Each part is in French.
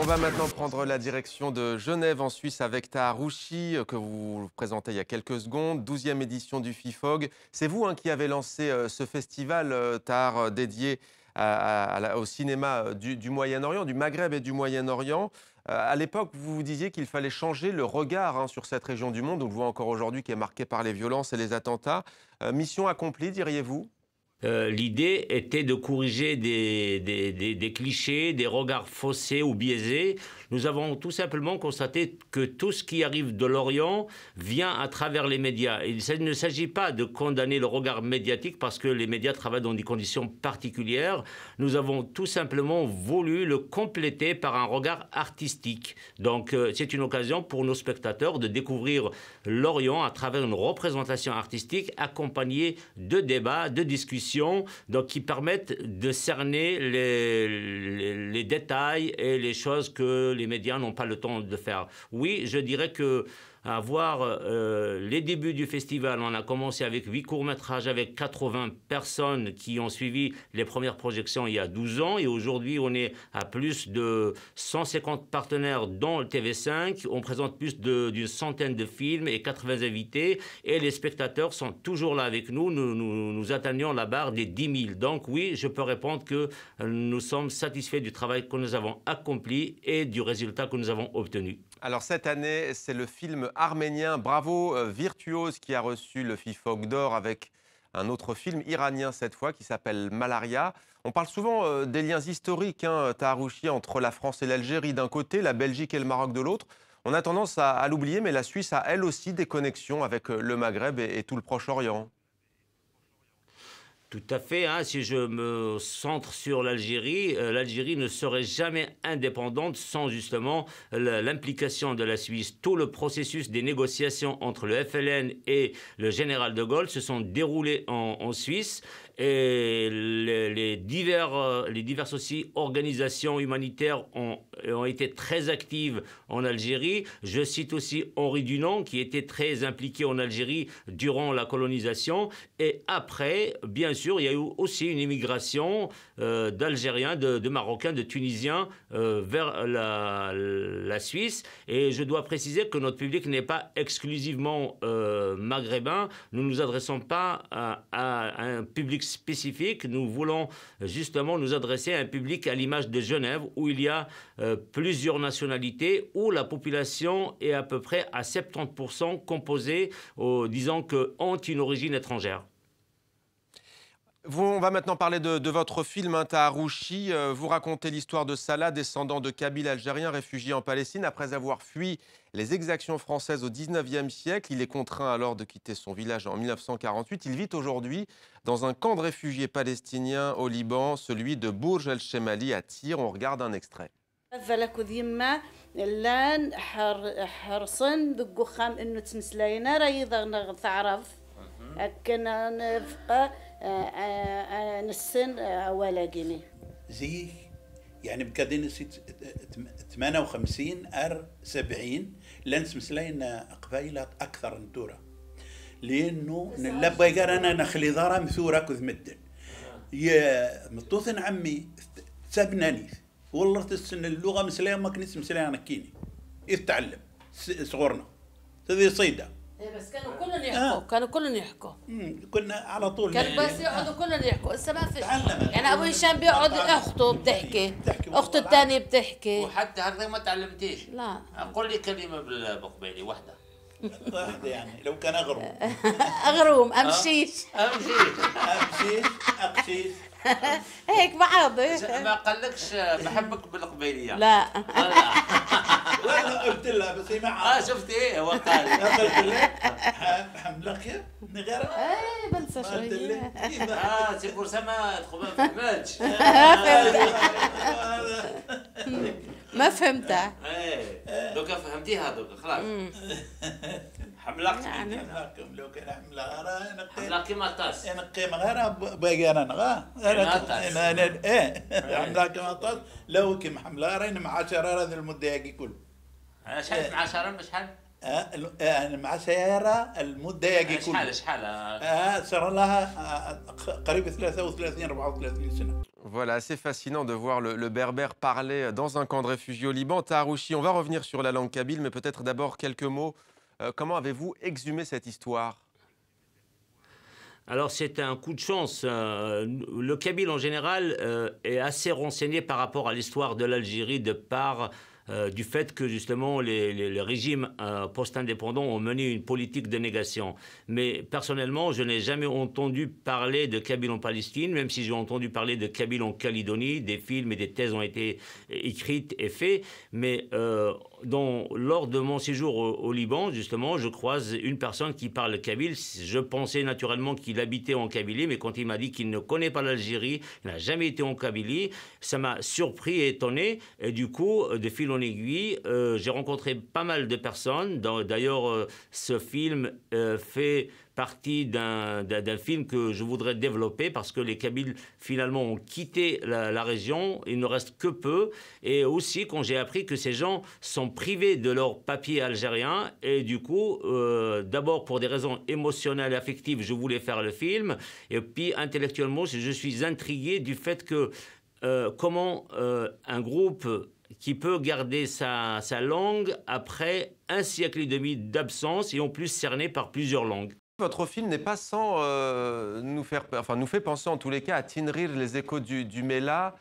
On va maintenant prendre la direction de Genève en Suisse avec Tahar Rouchi, que vous présentez il y a quelques secondes, 12e édition du FIFOG. C'est vous qui avez lancé ce festival, Tahar, dédié au cinéma du Moyen-Orient, du Maghreb et du Moyen-Orient. À l'époque, vous vous disiez qu'il fallait changer le regard sur cette région du monde, on le voit encore aujourd'hui, qui est marquée par les violences et les attentats. Mission accomplie, diriez-vous ? L'idée était de corriger des clichés, des regards faussés ou biaisés. Nous avons tout simplement constaté que tout ce qui arrive de l'Orient vient à travers les médias. Il ne s'agit pas de condamner le regard médiatique parce que les médias travaillent dans des conditions particulières. Nous avons tout simplement voulu le compléter par un regard artistique. Donc c'est une occasion pour nos spectateurs de découvrir l'Orient à travers une représentation artistique accompagnée de débats, de discussions, donc qui permettent de cerner les détails et les choses que les médias n'ont pas le temps de faire. Oui, je dirais que à voir les débuts du festival, on a commencé avec 8 courts-métrages avec 80 personnes qui ont suivi les premières projections il y a 12 ans. Et aujourd'hui, on est à plus de 150 partenaires dont le TV5. On présente plus d'une centaine de films et 80 invités. Et les spectateurs sont toujours là avec nous. Nous atteignons la barre des 10 000. Donc oui, je peux répondre que nous sommes satisfaits du travail que nous avons accompli et du résultat que nous avons obtenu. Alors cette année, c'est le film arménien Bravo Virtuose qui a reçu le FIFOG d'or avec un autre film iranien cette fois qui s'appelle Malaria. On parle souvent des liens historiques, Tahar Rouchi, entre la France et l'Algérie d'un côté, la Belgique et le Maroc de l'autre. On a tendance à l'oublier, mais la Suisse a elle aussi des connexions avec le Maghreb et tout le Proche-Orient. Tout à fait. Si je me centre sur l'Algérie, l'Algérie ne serait jamais indépendante sans justement l'implication de la Suisse. Tout le processus des négociations entre le FLN et le général de Gaulle se sont déroulés en Suisse. Et les diverses aussi organisations humanitaires ont été très actives en Algérie. Je cite aussi Henri Dunant, qui était très impliqué en Algérie durant la colonisation. Et après, bien sûr, il y a eu aussi une immigration d'Algériens, de Marocains, de Tunisiens vers la Suisse. Et je dois préciser que notre public n'est pas exclusivement maghrébin. Nous ne nous adressons pas à un public spécifique. Nous voulons justement nous adresser à un public à l'image de Genève où il y a plusieurs nationalités, où la population est à peu près à 70% composée, disons que, ont une origine étrangère. On va maintenant parler de votre film, Tahar Rouchi. Vous racontez l'histoire de Salah, descendant de Kabyles algériens réfugiés en Palestine. Après avoir fui les exactions françaises au XIXe siècle, il est contraint alors de quitter son village en 1948. Il vit aujourd'hui dans un camp de réfugiés palestiniens au Liban, celui de Bourj el-Chemali à Tyr. On regarde un extrait. زي يعني بكادين 58 70 لانس مسلينا قبائل اكثر نتورا لانه نلبى قرانا نخلي ضرا مثورة كذ مدن يا مطوثن عمي سبناني والله تسن اللغه مسليه ما كنت مسليه انا كيني يتعلم صغرنا هذه صيده. بس كانوا كلهم يحكوا كانوا كلهم يحكوا كنا على طول كانوا بس يقعدوا كلهم يحكوا هسه ما في يعني ابو هشام بيقعد اخته بتحكي اخته الثانيه بتحكي وحتى هذا ما تعلمتيش؟ لا قل لي كلمه بالقبيلي واحده يعني لو كان اغروم اغروم امشيش اقشيش هيك بعض ما قالكش بحبك بالقبيليه؟ لا وانا قلت لها بس هي معها شفتي ايه هو قال قلت لها حملك نغير ايه بنسى شويه سي بور سا ما تخبى في الماتش ما فهمتها ايه دوكا فهمتيها دوكا خلاص حملاق لو كان حملاق حملاق كيما طاس انا قيمه غير باقي انا نغا انا ايه حملاق كيما طاس لو كيما حملاق راين مع 10 هذا المده هاكي كل شحال مع 10 شحال مع سيارة المدة يجي كله صار لها قريب 33 34 سنة. Voilà, assez fascinant de voir le berbère parler dans un camp de réfugiés au Liban. Taharouchi, on va revenir sur la langue kabyle, mais peut-être d'abord quelques mots. Comment avez-vous exhumé cette histoire? Alors c'est un coup de chance. Le Kabyle en général est assez renseigné par rapport à l'histoire de l'Algérie de par du fait que justement les régimes post-indépendants ont mené une politique de négation. Mais personnellement, je n'ai jamais entendu parler de Kabyle en Palestine, même si j'ai entendu parler de Kabyle en Calédonie. Des films et des thèses ont été écrites et faits. Mais lors de mon séjour au Liban, justement, je croise une personne qui parle kabyle. Je pensais naturellement qu'il habitait en Kabylie, mais quand il m'a dit qu'il ne connaît pas l'Algérie, il n'a jamais été en Kabylie, ça m'a surpris et étonné. Et du coup, de fil en aiguille, j'ai rencontré pas mal de personnes. D'ailleurs, ce film fait partie d'un film que je voudrais développer parce que les Kabyles finalement ont quitté la région, il ne reste que peu, et aussi quand j'ai appris que ces gens sont privés de leurs papiers algériens, et du coup d'abord pour des raisons émotionnelles et affectives je voulais faire le film, et puis intellectuellement je suis intrigué du fait que comment un groupe qui peut garder sa langue après un siècle et demi d'absence et en plus cerné par plusieurs langues. Votre film n'est pas sans nous fait penser en tous les cas à Tinrir, les échos du Mela,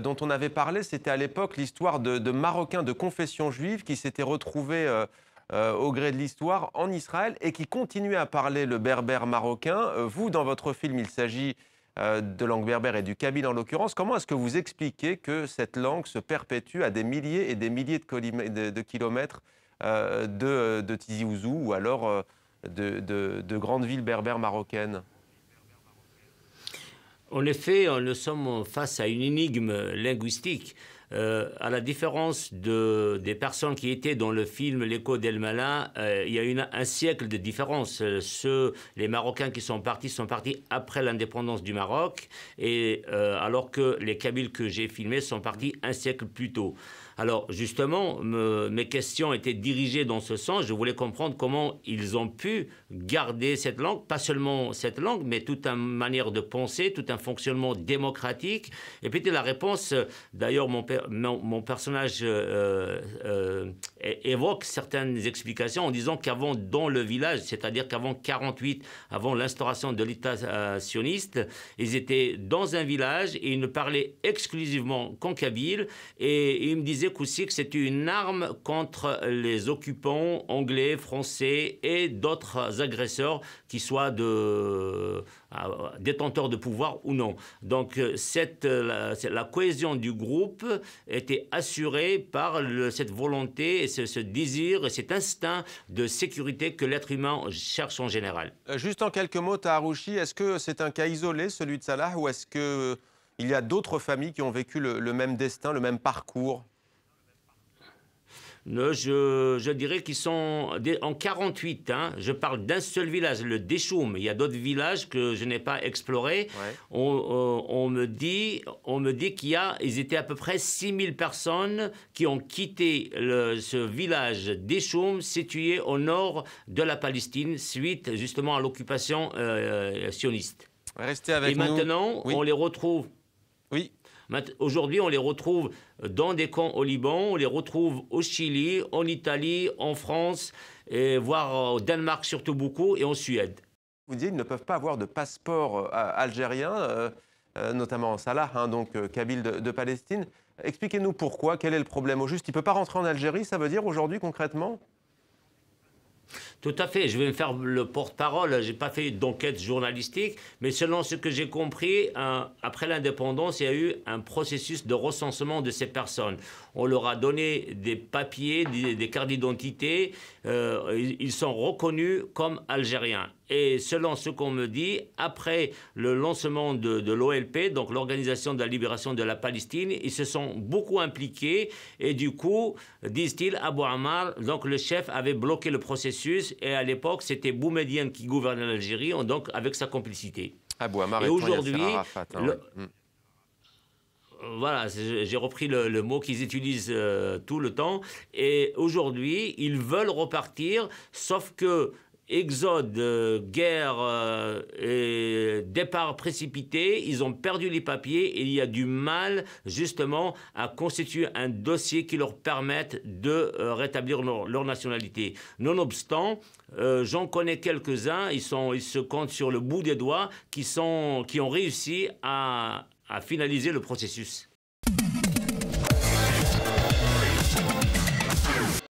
dont on avait parlé. C'était à l'époque l'histoire de Marocains de confession juive qui s'étaient retrouvés au gré de l'histoire en Israël et qui continuaient à parler le berbère marocain. Vous, dans votre film, il s'agit de langue berbère et du kabyle en l'occurrence. Comment est-ce que vous expliquez que cette langue se perpétue à des milliers et des milliers de kilomètres de Tizi Ouzou ou alors de grandes villes berbères marocaines? En effet, nous sommes face à une énigme linguistique. À la différence des personnes qui étaient dans le film L'écho d'El Mala, il y a un siècle de différence. Les Marocains qui sont partis après l'indépendance du Maroc, et alors que les Kabyles que j'ai filmés sont partis un siècle plus tôt. Alors justement, mes questions étaient dirigées dans ce sens. Je voulais comprendre comment ils ont pu garder cette langue, pas seulement cette langue, mais toute une manière de penser, tout un fonctionnement démocratique. Et puis la réponse, d'ailleurs mon personnage évoque certaines explications en disant qu'avant, dans le village, c'est-à-dire qu'avant 48, avant l'instauration de l'État sioniste, ils étaient dans un village et ils ne parlaient exclusivement qu'en kabyle, et ils me disaient aussi que c'était une arme contre les occupants anglais, français et d'autres agresseurs qui soient détenteurs de pouvoir ou non. Donc la cohésion du groupe était assurée par cette volonté et ce désir et cet instinct de sécurité que l'être humain cherche en général. Juste en quelques mots, Taharouchi, est-ce que c'est un cas isolé, celui de Salah, ou est-ce qu'il y a d'autres familles qui ont vécu le même destin, le même parcours? Je dirais qu'ils sont en 48. Hein, je parle d'un seul village, le Deshoum. Il y a d'autres villages que je n'ai pas explorés. Ouais. On me dit qu'ils étaient à peu près 6000 personnes qui ont quitté ce village Deshoum situé au nord de la Palestine suite justement à l'occupation sioniste. Restez avec nous. Et maintenant, oui. On les retrouve. Oui. Aujourd'hui, on les retrouve dans des camps au Liban, on les retrouve au Chili, en Italie, en France, voire au Danemark surtout beaucoup, et en Suède. Vous dites qu'ils ne peuvent pas avoir de passeport algérien, notamment Salah, hein, donc kabyle de Palestine. Expliquez-nous pourquoi, quel est le problème au juste? Il ne peut pas rentrer en Algérie, ça veut dire aujourd'hui concrètement? Tout à fait, je vais me faire le porte-parole, je n'ai pas fait d'enquête journalistique, mais selon ce que j'ai compris, après l'indépendance, il y a eu un processus de recensement de ces personnes. On leur a donné des papiers, des cartes d'identité, ils sont reconnus comme algériens. Et selon ce qu'on me dit, après le lancement de l'OLP, donc l'Organisation de la Libération de la Palestine, ils se sont beaucoup impliqués et du coup, disent-ils, Abou Ammar, donc le chef, avait bloqué le processus et à l'époque, c'était Boumedienne qui gouvernait l'Algérie, donc avec sa complicité. Abou Ammar et aujourd'hui, voilà, j'ai repris le mot qu'ils utilisent tout le temps. Et aujourd'hui, ils veulent repartir, sauf que exode, guerre et départ précipité, ils ont perdu les papiers et il y a du mal justement à constituer un dossier qui leur permette de rétablir leur nationalité. Nonobstant, j'en connais quelques-uns, ils se comptent sur le bout des doigts, qui ont réussi à finaliser le processus.